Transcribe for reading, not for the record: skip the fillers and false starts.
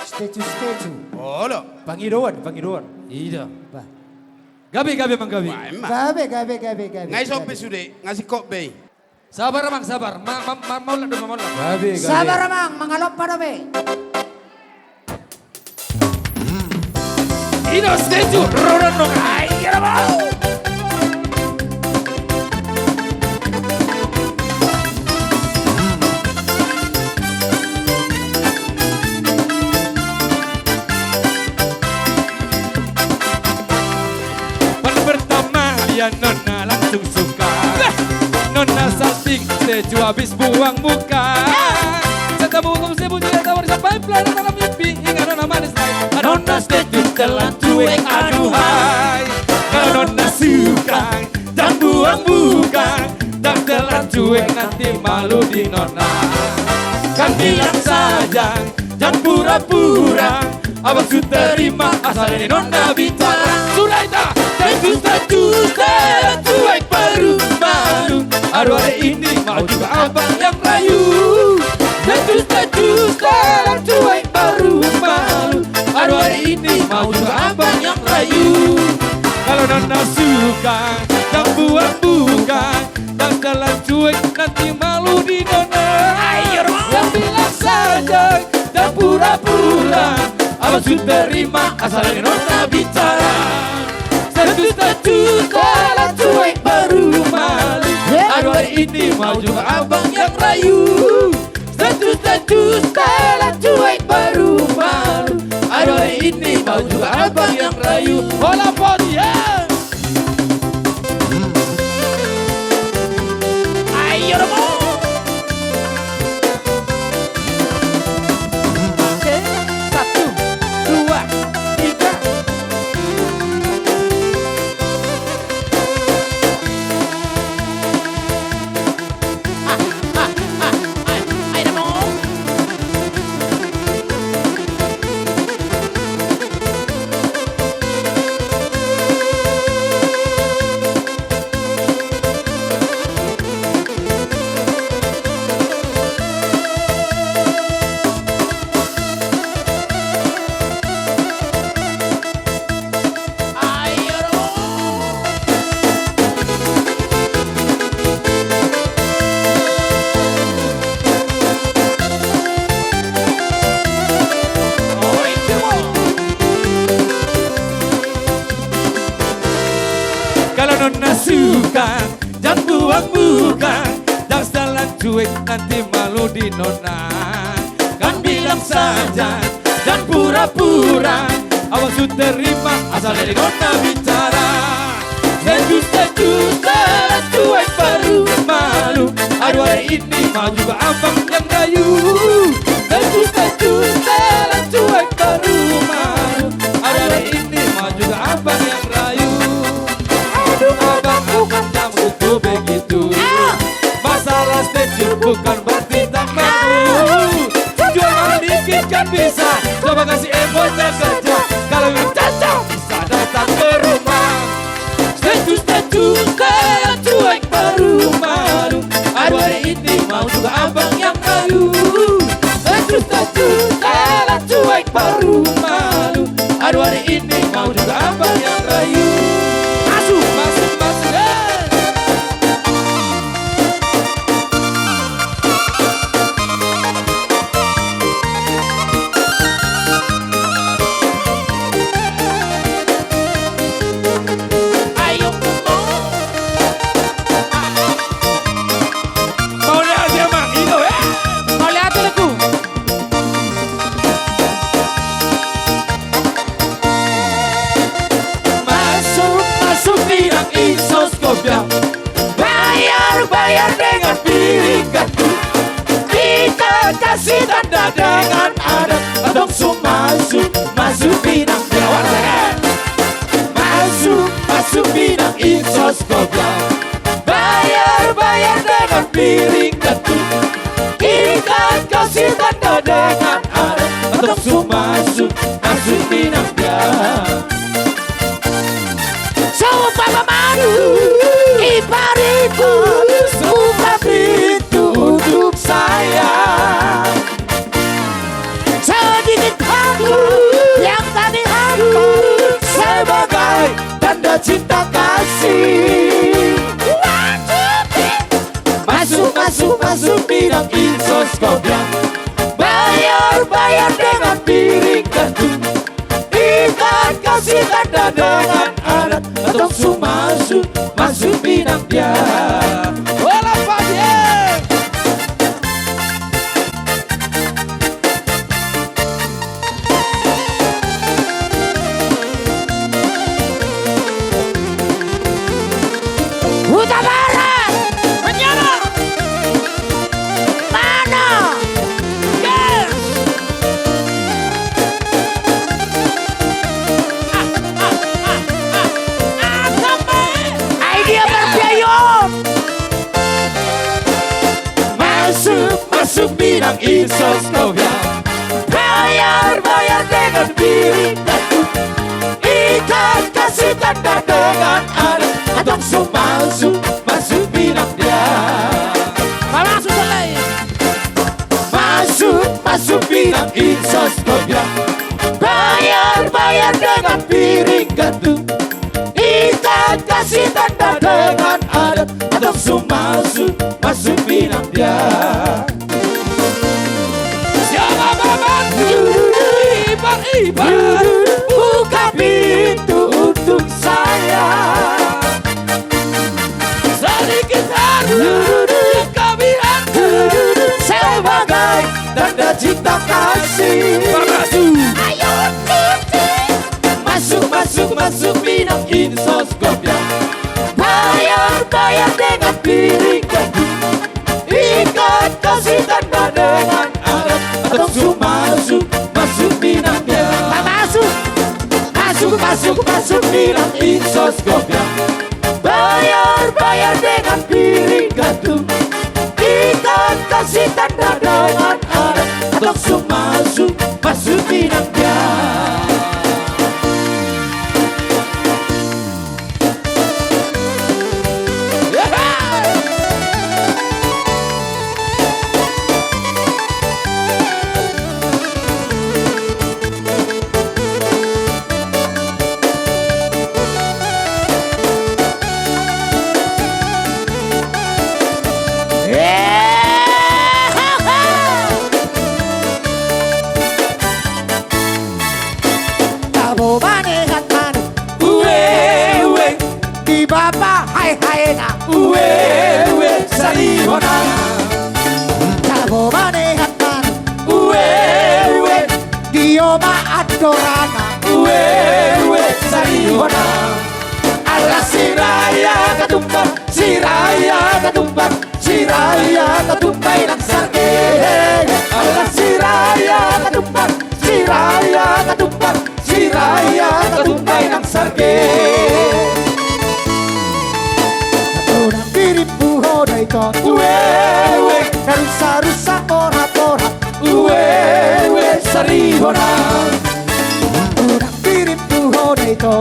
Statue. Oh lo. Pangiruan. Iya. Ba. Gabi mang gabi. Wah, emang. Gabe. Ngai sope sudah ngasih kok be. Sabar mang sabar. Mau lah dulu mau lah. Gabe. Sabar mang, mangalop pa be. Ino statue rodan no. Ayo mau. Nona langsung suka. Nona salting statue habis buang muka. Ketemu sebut tidak tawar sampai pelana dalam mimpi hingga nona manis naik. Nona statue telah cuek aduhai. Kalau nona suka dan buang muka dan telah cuek nanti malu di nona. Kan bilang saja jangan pura-pura. Abang su terima asal ini nona bicara. Sudah itu Status cuek baru malu. Aduh hari ini mau juga abang yang rayu. Status cuek baru malu. Aduh hari ini mau juga abang yang rayu. Kalau nona suka dan buang-buang dan jalan cuek nanti malu di nona. Yang bilang saja dan pura-pura. Abang su terima asal ini nona bicara. Status kalau cuek baru malu. Aduh hari ini mau juga abang yang rayu. Status kalau cuek baru malu. Aduh hari ini mau juga abang yang rayu. Bola podium. Ayo dong. Oke, 1, 2, 3. Kalau nona suka, jangan buang-buang. Jangan jalan cuek, nanti malu di nona. Kan bilang saja, jangan pura-pura. Awak su terima, asal dari nona bicara. Status jalan cuek baru malu. Aduh hari ini mau juga abang yang rayu. Status jalan cuek baru malu. Aduh hari ini mau juga abang yang rayu. Abang yang butuh begitu. Masalah statue bukan berarti tak mampu. Jualan dikit kan bisa. Coba kasih emosi kerja. Kalau yang cocok bisa datang ke rumah. Status kayak cuek baru malu. Aduh hari ini mau juga abang yang rayu. Status kayak cuek baru malu. Aduh hari ini mau juga abang yang rayu. Masuk. Ayo mau lihat dia mang itu mau lihat lagu. Masuk bilang isoskop ya. Bayar dengan piring gantung. Kita kasih tanda dengan adat. Langsung masuk bidang jawatan. Masuk bidang isoskop ya. Bayar dengan piring gantung. Kita kasih tanda dengan adat. Langsung masuk bidang jawatan. Papa malu, ipariku, buka pintu untuk saya. Sedikit aku yang tadi hampir sebagai tanda cinta kasih. Masuk bidang insoskop yang bayar dengan piring gantung. Ikat kasih tanda dengan adat atau masuk bidang dia. Wala Fabien. Huta Barat menyerang mana yes idea berbiayot Masuk bidang insoskop yang bayar dengan piring gantung. Ikat kasih tanda dengan adat atau masuk bidang dia. masuk selai Masuk bidang insoskop yang bayar dengan piring gantung. Ikat kasih tanda dengan adat atau masuk bidang dia. Siapa membantu ibar buka pintu untuk saya. Sedikit harta yang kami hantar sebagai tanda cinta kasih. Ayo masuk bidang insoskop yang bayar dengan piring gantung. Ikat kasih tanda dengan adat atau masuk bidang dia. Masuk bidang insoskop yang bayar dengan piring gantung. Ikat kasih tanda dengan adat atau masuk bidang dia. Tabo manehat manu di baba hai na Uwe salibona. Tabo manehat manu Uwe di oma adorana Uwe salibona. Ala siraya katumbang, siraya katumbang, siraya katumbay ng sarge. Ala siraya katumbang, siraya katumbang, siraya katumbay ng sarge. Orang piring buho na ito Uwe Karusa-rusa pora-pora Uwe saribona. Orang piring buho na ito